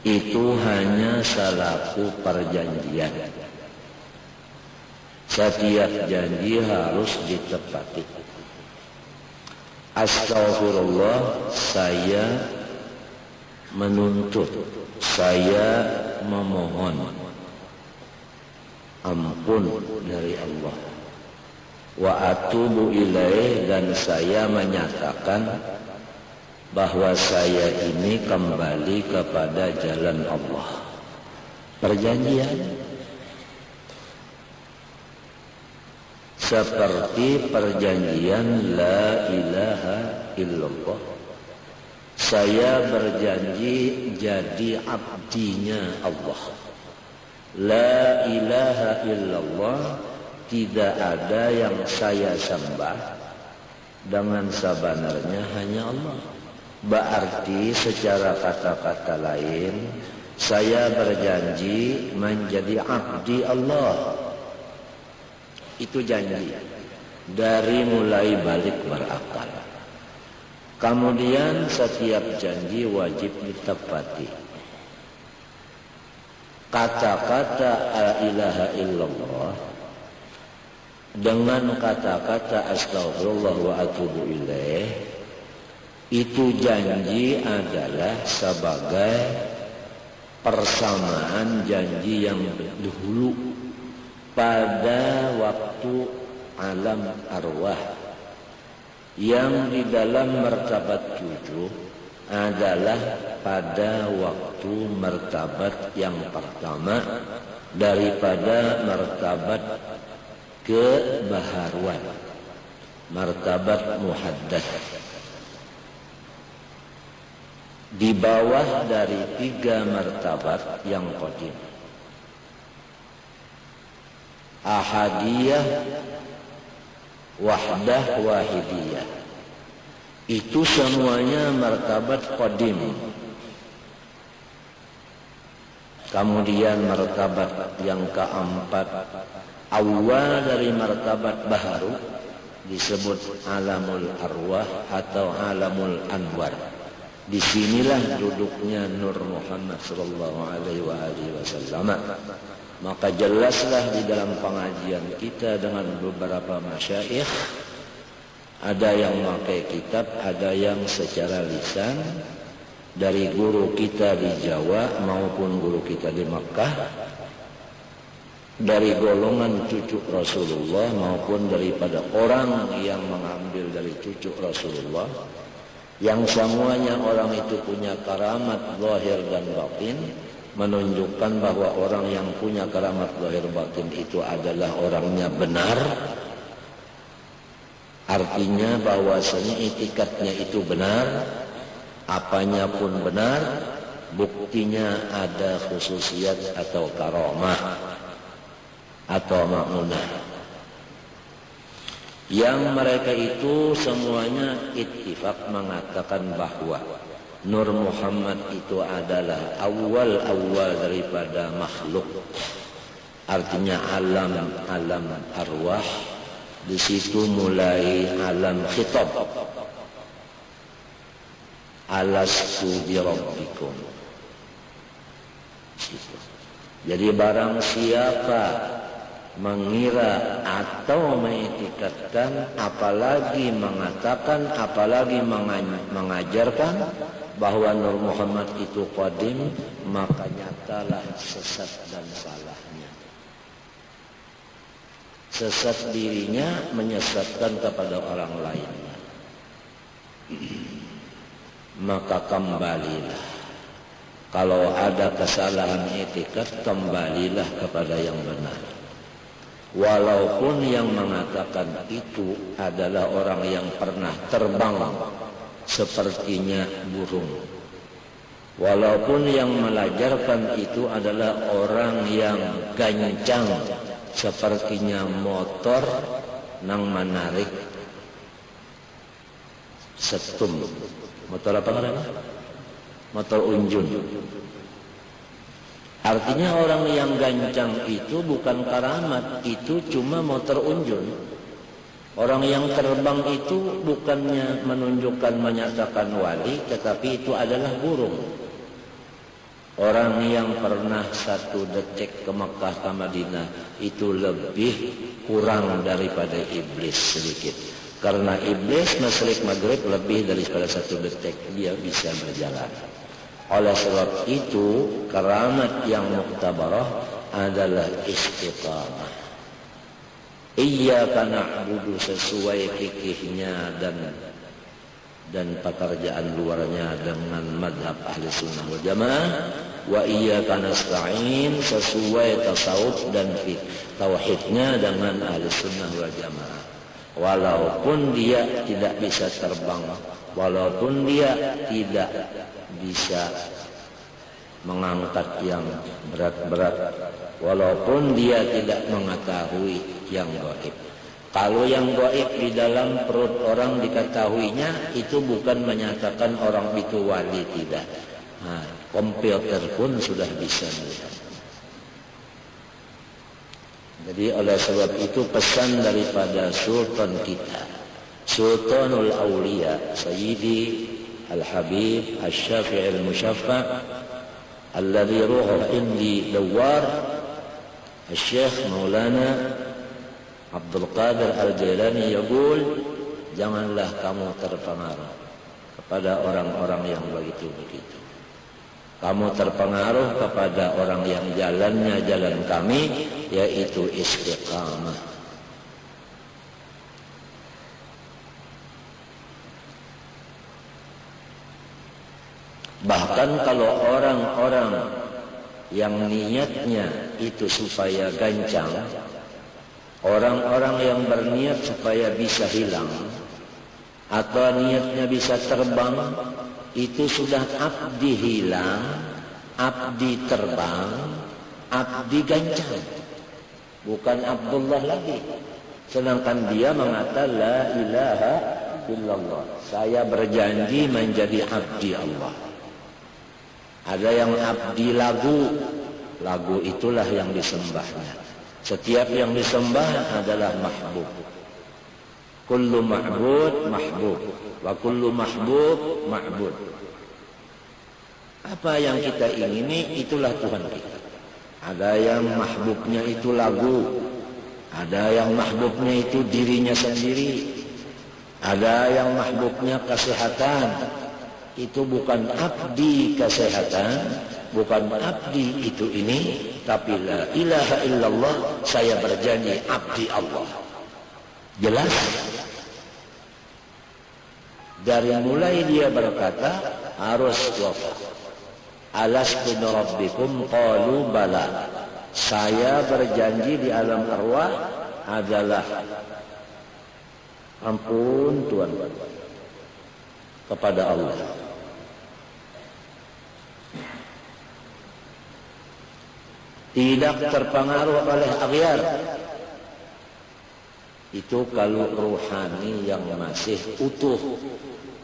itu hanya salaku perjanjian. Setiap janji harus ditepati. Astaghfirullah, saya menuntut, saya memohon ampun dari Allah. Wa atubu ilaih, dan saya menyatakan bahwa saya ini kembali kepada jalan Allah. Perjanjian seperti perjanjian la ilaha illallah. Saya berjanji jadi abdinya Allah. La ilaha illallah, tidak ada yang saya sembah dengan sebenarnya hanya Allah. Berarti secara kata-kata lain, saya berjanji menjadi abdi Allah. Itu janji dari mulai balik berakal. Kemudian setiap janji wajib ditepati. Kata-kata la ilaha illallah dengan kata-kata astaghfirullah wa atubu ilaih, itu janji adalah sebagai persamaan janji yang dahulu pada waktu alam arwah, yang di dalam martabat 7 adalah pada waktu martabat yang pertama daripada martabat kebaharuan, martabat muhaddats. Di bawah dari 3 martabat yang qadim, ahadiyah, wahdah, wahidiyah, itu semuanya martabat qadim. Kemudian martabat yang keempat, awal dari martabat baharu, disebut alamul arwah atau alamul anwar. Disinilah duduknya Nur Muhammad sallallahu alaihi wasallam. Maka jelaslah di dalam pengajian kita dengan beberapa masyayikh, ada yang memakai kitab, ada yang secara lisan dari guru kita di Jawa maupun guru kita di Makkah, dari golongan cucu Rasulullah maupun daripada orang yang mengambil dari cucu Rasulullah, yang semuanya orang itu punya karamat zahir dan batin, menunjukkan bahwa orang yang punya karamat zahir batin itu adalah orangnya benar. Artinya bahwasanya itikadnya itu benar, apanya pun benar, buktinya ada khususiat atau karamah atau ma'unah. Yang mereka itu semuanya ittifaq mengatakan bahwa Nur Muhammad itu adalah awal-awal daripada makhluk. Artinya alam arwah. Di situ mulai alam khitab. Alastu bi rabbikum. Jadi barang siapa mengira atau mengitikadkan, apalagi mengatakan, apalagi mengajarkan bahwa Nur Muhammad itu qadim, maka nyatalah sesat dan salahnya. Sesat dirinya, menyesatkan kepada orang lainnya. Maka kembalilah. Kalau ada kesalahan itikad, kembalilah kepada yang benar. Walaupun yang mengatakan itu adalah orang yang pernah terbang sepertinya burung. Walaupun yang melajarkan itu adalah orang yang gancang sepertinya motor nang menarik setum. Motor apa namanya? Motor unjun. Artinya orang yang gancang itu bukan karamat, itu cuma motor unjun. Orang yang terbang itu bukannya menunjukkan, menyatakan wali, tetapi itu adalah burung. Orang yang pernah 1 detik ke Mekah ke Madinah itu lebih kurang daripada iblis sedikit. Karena iblis masyrik maghrib lebih daripada 1 detik dia bisa berjalan. Oleh sebab itu keramat yang muktabarah adalah istiqamah. Iyyaka na'budu sesuai fikihnya dan pekerjaan luarnya dengan madhab ahli sunnah wal jamaah. Wa iyyaka nasta'in sesuai tasawuf dan tauhidnya dengan ahli sunnah wal jamaah. Walaupun dia tidak bisa terbang, walaupun dia tidak bisa mengangkat yang berat-berat, walaupun dia tidak mengetahui yang gaib. Kalau yang gaib di dalam perut orang diketahuinya, itu bukan menyatakan orang itu wali, tidak. Nah, komputer pun sudah bisa melihat. Jadi oleh sebab itu pesan daripada sultan kita, Sultanul Awliya Sayyidi Al-Habib Al-Syafi'i Al-Musyaffa alladhi ruhu indi dawar Al-Syekh Maulana Abdul Qadir Al-Jailani yaqul, janganlah kamu terpengaruh kepada orang-orang yang begitu-begitu. Kamu terpengaruh kepada orang yang jalannya jalan kami, yaitu istiqamah. Bahkan kalau orang-orang yang niatnya itu supaya gancang, orang-orang yang berniat supaya bisa hilang, atau niatnya bisa terbang, itu sudah abdi hilang, abdi terbang, abdi gancang. Bukan Abdullah lagi. Sedangkan dia mengatakan la ilaha illallah. Saya berjanji menjadi abdi Allah. Ada yang abdi lagu. Lagu itulah yang disembahnya. Setiap yang disembah adalah mahbub. Kullu ma'bud mahbub. Wa kullu mahbub ma'bud. Apa yang kita ingini itulah Tuhan kita. Ada yang mahbubnya itu lagu, ada yang mahbubnya itu dirinya sendiri, ada yang mahbubnya kesehatan. Itu bukan abdi kesehatan, bukan abdi itu ini, tapi la ilaha illallah, saya berjanji abdi Allah. Jelas? Dari mulai dia berkata harus wafat. Alastu bi rabbikum qalu bala. Saya berjanji di alam arwah adalah ampun Tuhan kepada Allah. Tidak terpengaruh oleh aghyar. Itu kalau rohani yang masih utuh,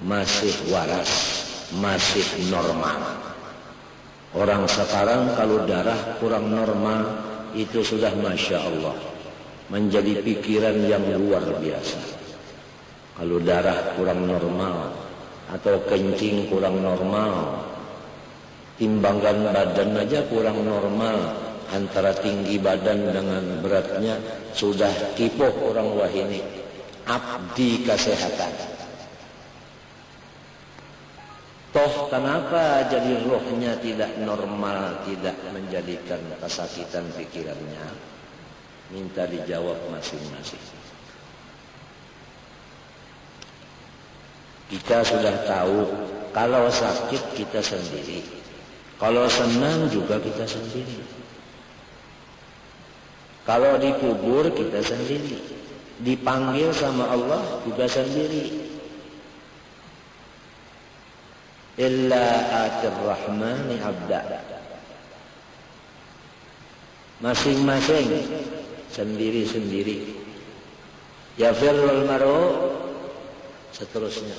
masih waras, masih normal. Orang sekarang kalau darah kurang normal, itu sudah Masya Allah, menjadi pikiran yang luar biasa. Kalau darah kurang normal, atau kencing kurang normal, timbangan badan aja kurang normal, antara tinggi badan dengan beratnya, sudah kipoh orang wahini. Abdi kesehatan. Toh kenapa jadi rohnya tidak normal, tidak menjadikan kesakitan pikirannya? Minta dijawab masing-masing. Kita sudah tahu kalau sakit kita sendiri, kalau senang juga kita sendiri, kalau dikubur kita sendiri, dipanggil sama Allah juga sendiri. Illa atir rahmani abda. Masing-masing sendiri-sendiri. Yafirul maru seterusnya.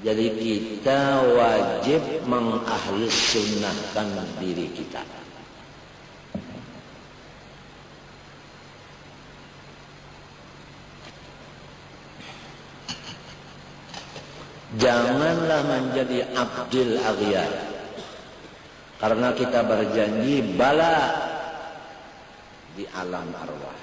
Jadi kita wajib mengahlus sunnahkan diri kita. Janganlah menjadi abdil aghyar. Karena kita berjanji bala di alam arwah.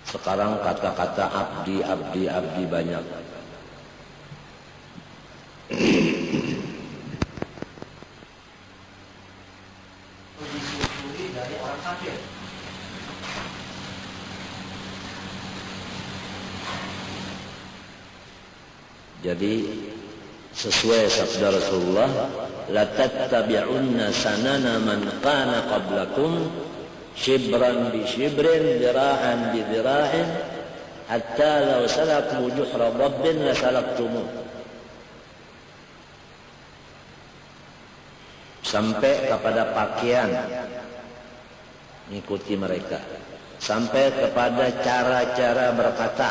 Sekarang kata-kata abdi, abdi, abdi banyak. Dari orang kafir. Jadi sesuai sabda Rasulullah, la tattabi'unna sanana man kana qablakum shibran bi shibrin dira'an bi dira'in hatta law salaku juhra dabbin la salaktumuh. Sampai kepada pakaian mengikuti mereka, sampai kepada cara-cara berkata,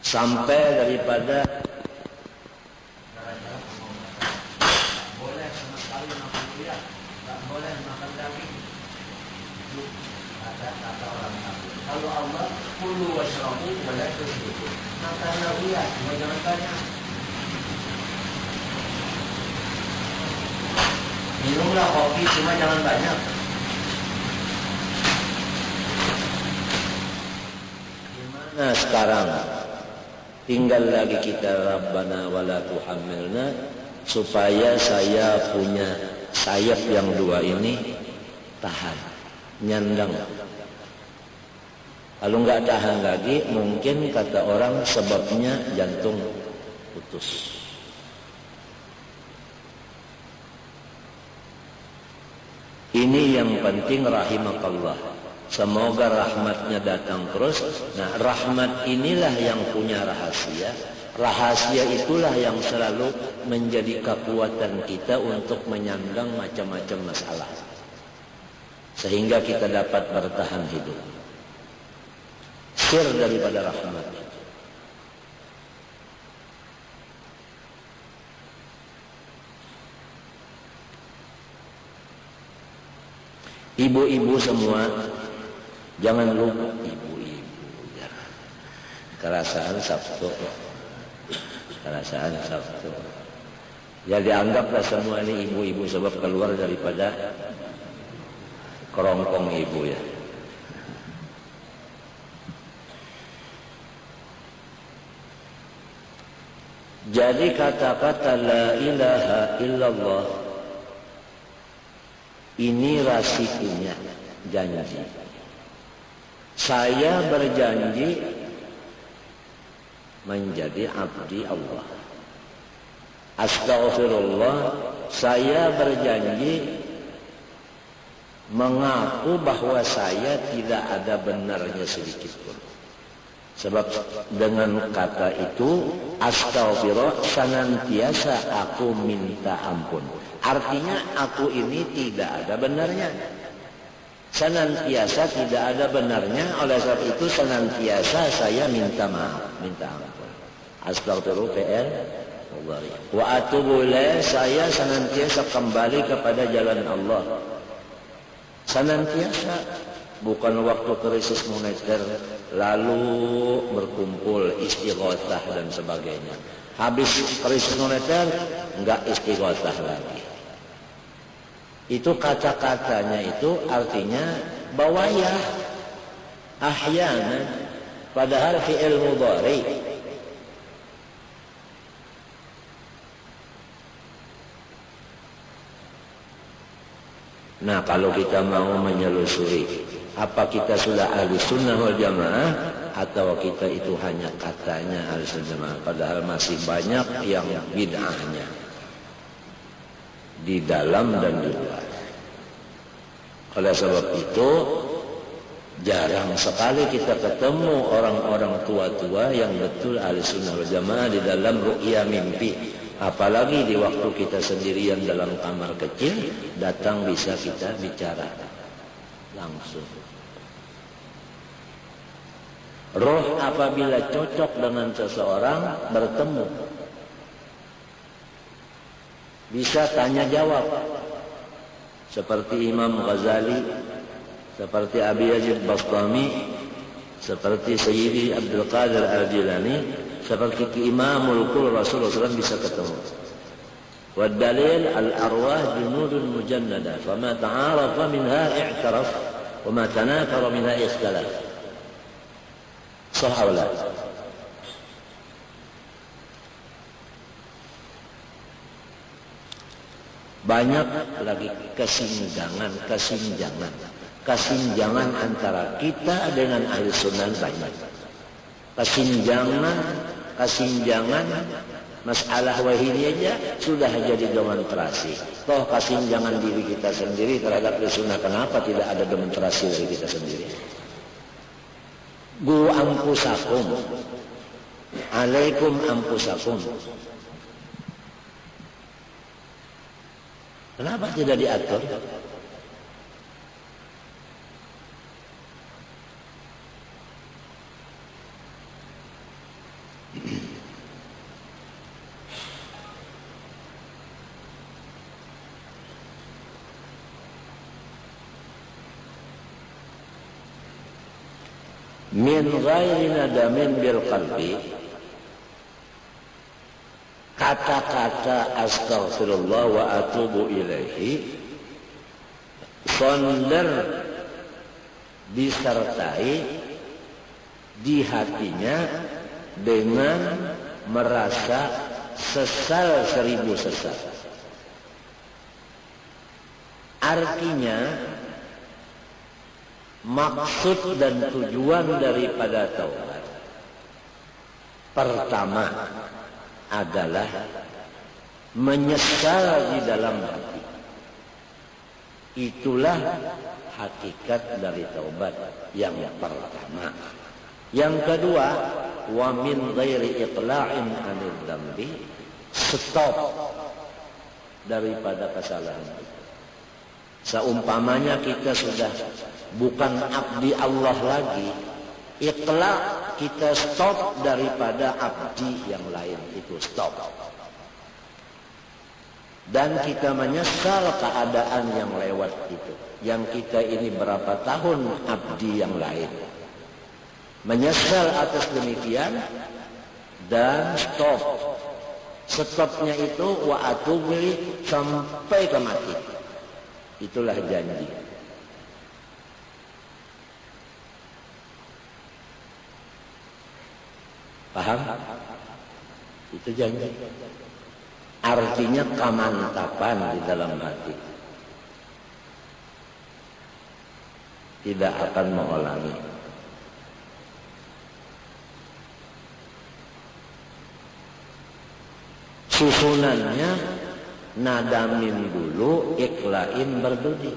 sampai daripada boleh sama sekali makan lihat, tak boleh makan daging. Itu kata orang kafir. Kalau Allah kulu washrabu wa la tusrifu, makanlah lihat, jangan banyak. Minumlah kopi, cuma jangan banyak. Gimana sekarang? Tinggal lagi kita Rabbana wala tuhammilna, supaya saya punya sayap yang dua ini tahan, nyandang. Kalau nggak tahan lagi, mungkin kata orang sebabnya jantung putus. Ini yang penting rahimakallah. Semoga rahmatnya datang terus. Nah, rahmat inilah yang punya rahasia. Rahasia itulah yang selalu menjadi kekuatan kita untuk menyandang macam-macam masalah, sehingga kita dapat bertahan hidup. Sir daripada rahmat. Ibu-ibu semua, jangan lupa ibu-ibu. Kerasaan Sabtu. Kerasaan Sabtu. Jadi anggaplah semua ini ibu-ibu, sebab keluar daripada kerongkong ibu ya. Jadi kata-kata la ilaha illallah ini rasikunya janji. Saya berjanji menjadi abdi Allah. Astaghfirullah, saya berjanji mengaku bahwa saya tidak ada benarnya sedikit pun. Sebab dengan kata itu astaghfirullah, senantiasa aku minta ampun. Artinya aku ini tidak ada benarnya. Senantiasa tidak ada benarnya, oleh sebab itu senantiasa saya minta maaf, minta ampun. Astaghfirullah PL wa atubu ilaih, saya senantiasa kembali kepada jalan Allah. Senantiasa, bukan waktu krisis moneter lalu berkumpul istighatsah dan sebagainya. Habis krisis moneter enggak istighatsah lagi. Itu kata-katanya itu artinya bawayah, ahyanan, padahal fi'il mudhari. Nah, kalau kita mau menyelusuri apa kita sudah ahli sunnah wal jamaah atau kita itu hanya katanya ahli sunnah jamaah, padahal masih banyak yang bid'ahnya di dalam dan di luar. Oleh sebab itu jarang sekali kita ketemu orang-orang tua-tua yang betul ahli sunnah wal jamaah di dalam ru'ya mimpi. Apalagi di waktu kita sendirian dalam kamar kecil, datang bisa kita bicara langsung. Roh apabila cocok dengan seseorang, bertemu, bisa tanya jawab. Seperti Imam Ghazali seperti Abi Yazid Bastami, seperti Sayyidi Abdul Qadir Al-Jilani, seperti Imamul Qul Rasulullah SAW bisa ketemu. Wad-dalil al-arwah junudun mujannada, fama ta'arafa minha i'taraf, wa ma tanakara minha ikhtalaf. Sah atau la? Banyak lagi kesenjangan antara kita dengan ahli sunnah banyak. Kesenjangan masalah wahini aja sudah jadi demonstrasi. Toh kesenjangan diri kita sendiri terhadap ahli sunnah, kenapa tidak ada demonstrasi dari kita sendiri? Gu ampusakum, alaikum ampusakum. Kenapa tidak diatur? Min ghairi nadamin bil qalbi, kata-kata astaghfirullah wa atubu ilaihi sonder disertai di hatinya dengan merasa sesal 1000 sesal. Artinya maksud dan tujuan daripada taubat pertama adalah menyesal di dalam hati. Itulah hakikat dari taubat yang pertama. Yang kedua, wa min ghairi iqla'in 'anil dzambi, stop daripada kesalahan itu. Seumpamanya kita sudah bukan abdi Allah lagi, ikhlas kita stop daripada abdi yang lain, itu stop. Dan kita menyesal keadaan yang lewat itu. Yang kita ini berapa tahun abdi yang lain. Menyesal atas demikian dan stop. Stopnya itu wa atubu sampai ke mati. Itulah janji. Paham? Itu janji. Artinya kemantapan di dalam hati. Tidak akan mengulangi. Susunannya nadamin dulu, iklain berbudi.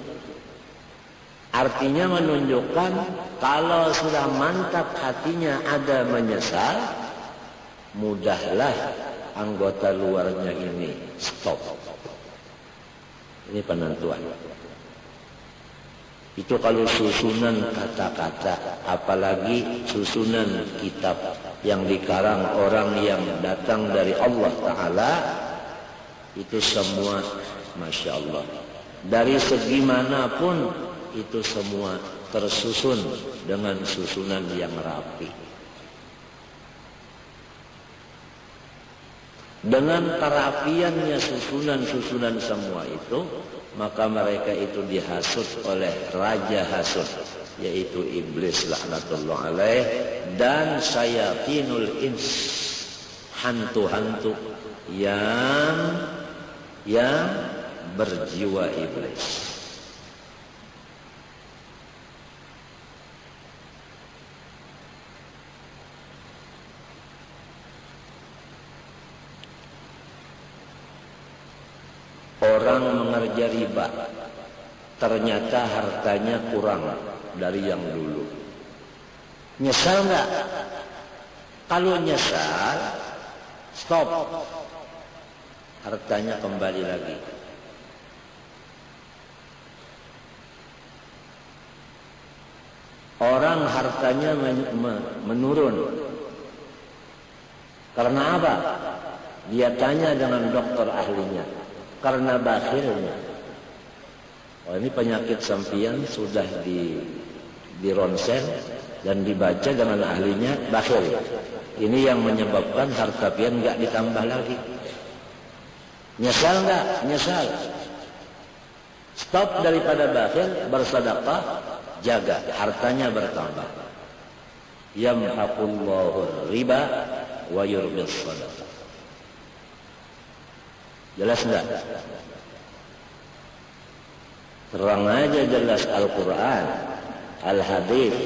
Artinya menunjukkan kalau sudah mantap hatinya ada menyesal, mudahlah anggota luarnya ini stop. Ini penentuan. Itu kalau susunan kata-kata, apalagi susunan kitab yang dikarang orang yang datang dari Allah Ta'ala, itu semua Masya Allah. Dari segi manapun itu semua tersusun dengan susunan yang rapi. Dengan kerapiannya susunan-susunan semua itu, maka mereka itu dihasut oleh raja hasut, yaitu iblis laknatullah alaih, dan syayatinul ins, hantu-hantu yang berjiwa iblis. Orang mengerja riba, ternyata hartanya kurang dari yang dulu. Nyesal nggak? Kalau nyesal, stop. Hartanya kembali lagi. Orang hartanya menurun. Karena apa? Dia tanya dengan dokter ahlinya. Karena bakhilnya. Oh, ini penyakit sampian sudah di ronsen dan dibaca dengan ahlinya bakhil. Ini yang menyebabkan harta pian nggak ditambah lagi. Nyesal nggak? Nyesal. Stop daripada bakhil, bersedekah, jaga hartanya bertambah. Yamhaqullahu riba wa yurbis sadaqah. Jelas enggak? Terang aja jelas Al-Quran, Al-Hadis.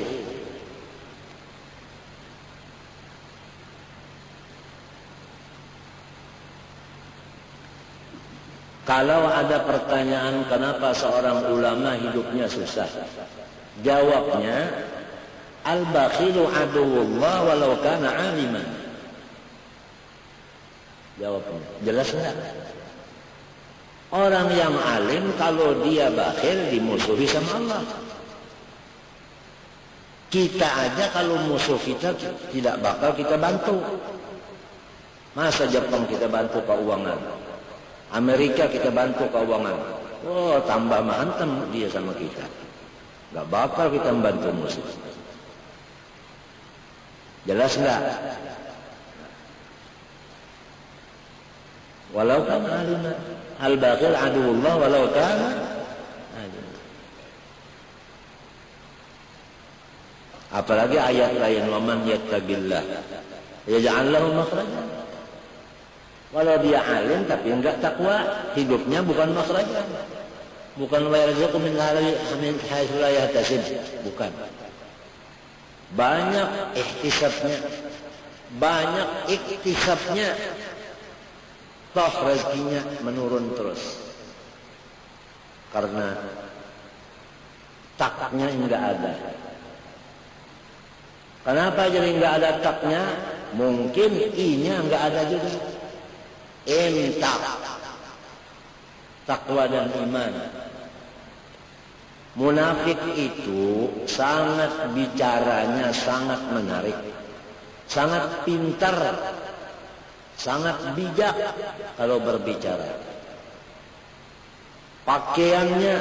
Kalau ada pertanyaan kenapa seorang ulama hidupnya susah, jawabnya al-bakhilu aduwullah walau kana aliman. Jawabnya jelas enggak? Orang yang alim kalau dia bakhil dimusuhi sama Allah. Kita aja kalau musuh kita tidak bakal kita bantu. Masa Jepang kita bantu keuangan, Amerika kita bantu keuangan. Oh, tambah mahantem dia sama kita. Gak bakal kita membantu musuh. Jelas enggak? Walau kan aliman. Al-bakhil aduwullah walau kana aliman. Apalagi ayat lain, waman yattaqillah yaj'al lahu makhrajan. Walau dia alim tapi enggak takwa, hidupnya bukan makhrajan. Bukan wa yarzuqu min haitsu la yahtasib, bukan. Banyak ihtisabnya, banyak iktisabnya, toh rezekinya menurun terus. Karena taknya enggak ada. Kenapa jadi enggak ada taknya? Mungkin i-nya enggak ada juga. Intak, takwa dan iman. Munafik itu sangat bicaranya sangat menarik, sangat pintar, sangat bijak kalau berbicara. Pakaiannya,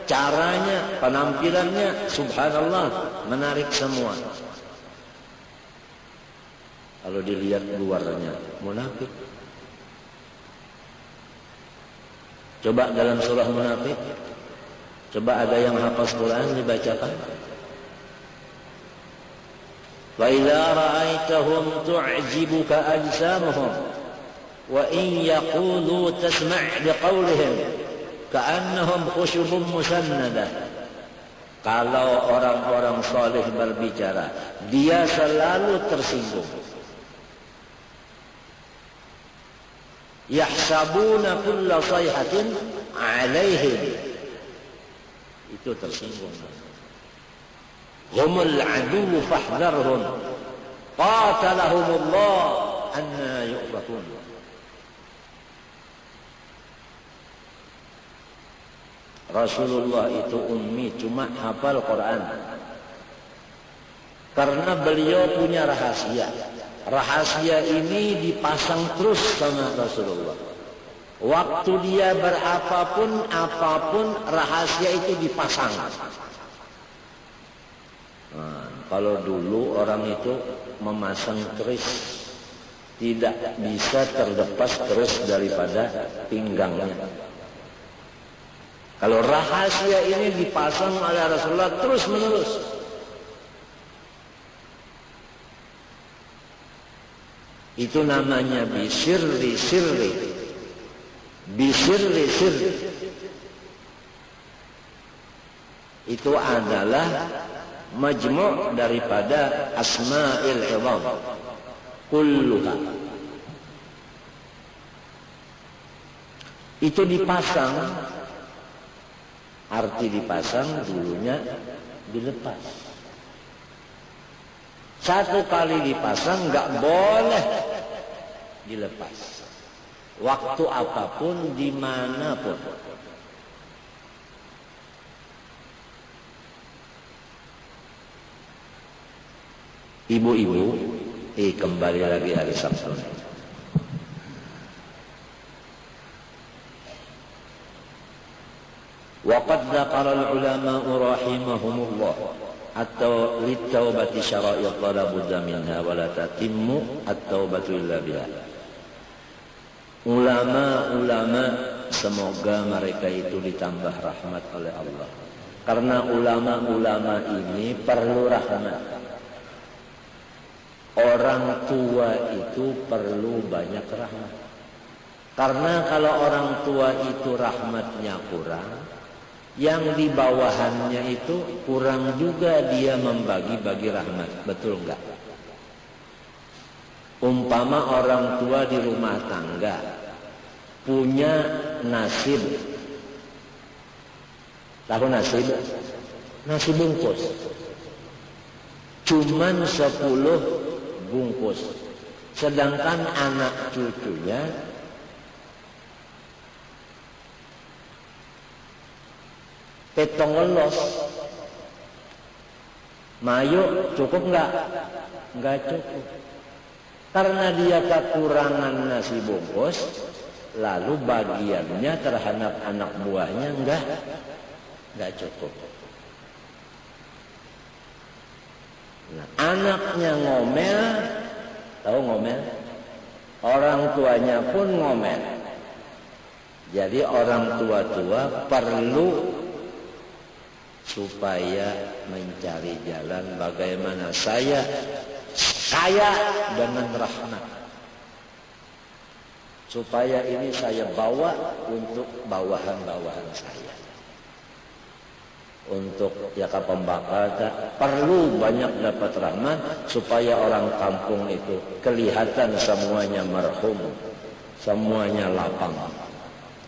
caranya, penampilannya, subhanallah, menarik semua. Kalau dilihat luarnya, munafik. Coba dalam surah Munafik, coba ada yang hafaz Quran dibacakan. Wa idza ra'aitahum tu'jibuka ajsamuhum wa in yaqulu tasma' liqawlihim ka'annahum khushubun musannadah. Kalau orang-orang saleh berbicara, dia selalu tersinggung. Yahsabuna kulla sayhatin alaihim, itu tersinggung. Humul adu fahdharhum qatalahumullah anna yu'fakun. Rasulullah itu ummi, cuma hafal Quran karena beliau punya rahasia. Rahasia ini dipasang terus sama Rasulullah. Waktu dia berapapun, apapun, rahasia itu dipasang. Nah, kalau dulu orang itu memasang keris, tidak bisa terlepas keris daripada pinggangnya. Kalau rahasia ini dipasang oleh Rasulullah terus menerus. Itu namanya bisirri sirri. Bisirri sirri. Itu adalah majmu' daripada asma'il izam kulluha. Itu dipasang, arti dipasang dulunya dilepas. Satu kali dipasang nggak boleh dilepas. Waktu apapun, dimanapun. Ibu-ibu, kembali lagi hari Sabtu. Waqad dzakara al-ulama rahimahumullah atau litaubati syara'i la budda minha wa la tatimmu at-taubatu illa biha. Ulama-ulama semoga mereka itu ditambah rahmat oleh Allah. Karena ulama-ulama ini perlu rahmat. Orang tua itu perlu banyak rahmat. Karena kalau orang tua itu rahmatnya kurang, yang di bawahannya itu kurang juga dia membagi-bagi rahmat. Betul enggak? Umpama orang tua di rumah tangga punya nasib. Tahu nasib? Nasi bungkus. Cuman 10 bungkus. Sedangkan anak cucunya petong los. Mayu cukup enggak? Enggak cukup. Karena dia kekurangan nasi bungkus, lalu bagiannya terhadap anak buahnya enggak cukup. Nah, anaknya ngomel, tahu ngomel? Orang tuanya pun ngomel. Jadi orang tua-tua perlu supaya mencari jalan bagaimana saya kaya dengan rahmat. Supaya ini saya bawa untuk bawahan-bawahan saya. Untuk jaka pembakar perlu banyak dapat rahmat supaya orang kampung itu kelihatan semuanya marhum, semuanya lapang.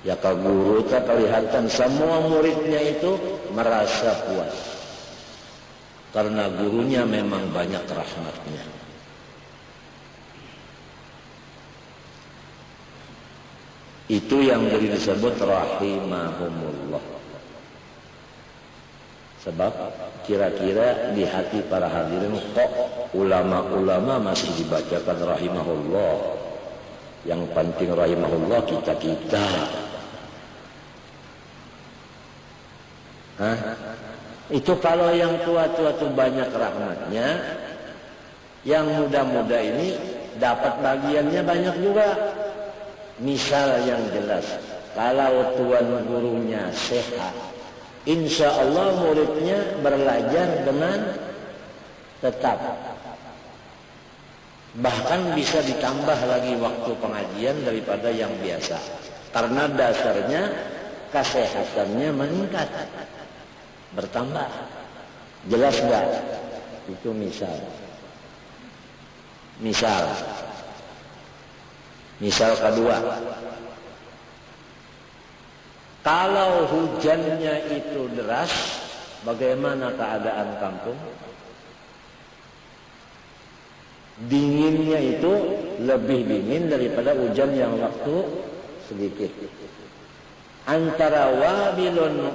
Jaka guru kelihatan semua muridnya itu merasa puas. Karena gurunya memang banyak rahmatnya. Itu yang disebut rahimahumullah. Sebab kira-kira di hati para hadirin kok ulama-ulama masih dibacakan rahimahullah. Yang penting rahimahullah kita-kita. Itu kalau yang tua-tua itu banyak rahmatnya, yang muda-muda ini dapat bagiannya banyak juga. Misal yang jelas, kalau tuan gurunya sehat, insya Allah muridnya belajar dengan tetap. Bahkan bisa ditambah lagi waktu pengajian daripada yang biasa. Karena dasarnya kesehatannya meningkat, bertambah. Jelas enggak? Itu misal. Misal kedua, kalau hujannya itu deras, bagaimana keadaan kampung? Dinginnya itu lebih dingin daripada hujan yang waktu sedikit. Antara wabilun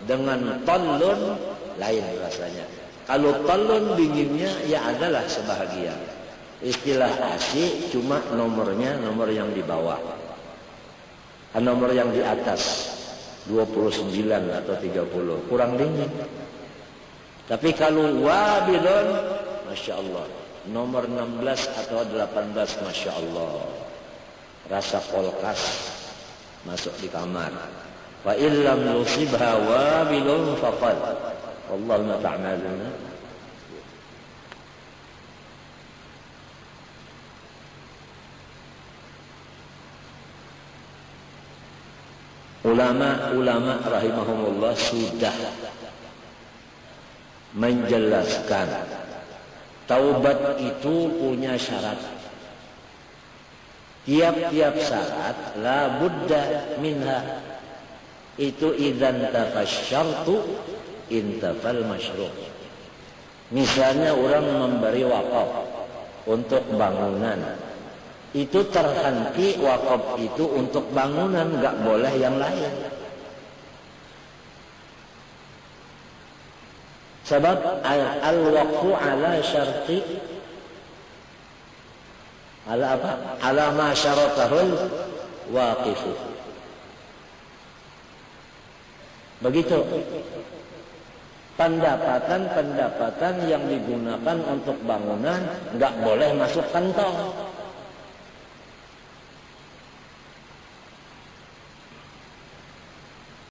dengan tallun lain rasanya. Kalau tallun dinginnya ya adalah sebahagian. Istilah asy cuma nomornya nomor yang di bawah. Nomor yang di atas 29 atau 30 kurang dingin. Tapi kalau wabilun, Masya Allah, nomor 16 atau 18, Masya Allah, rasa kulkas masuk di kamar. Fa illam yusibha wabilun faqad Allahumma ta'maluna. Ulama-ulama rahimahumullah sudah menjelaskan taubat itu punya syarat. Tiap-tiap syarat la budda minha. Itu idzan tafasyartu intafal masyru'. Misalnya orang memberi wakaf untuk bangunan, itu terhenti wakaf itu untuk bangunan, enggak boleh yang lain. Sebab al-waqfu ala syarti ala apa? Ala ma syaratahul waqifu. Begitu. Pendapatan yang digunakan untuk bangunan nggak boleh masuk kantong.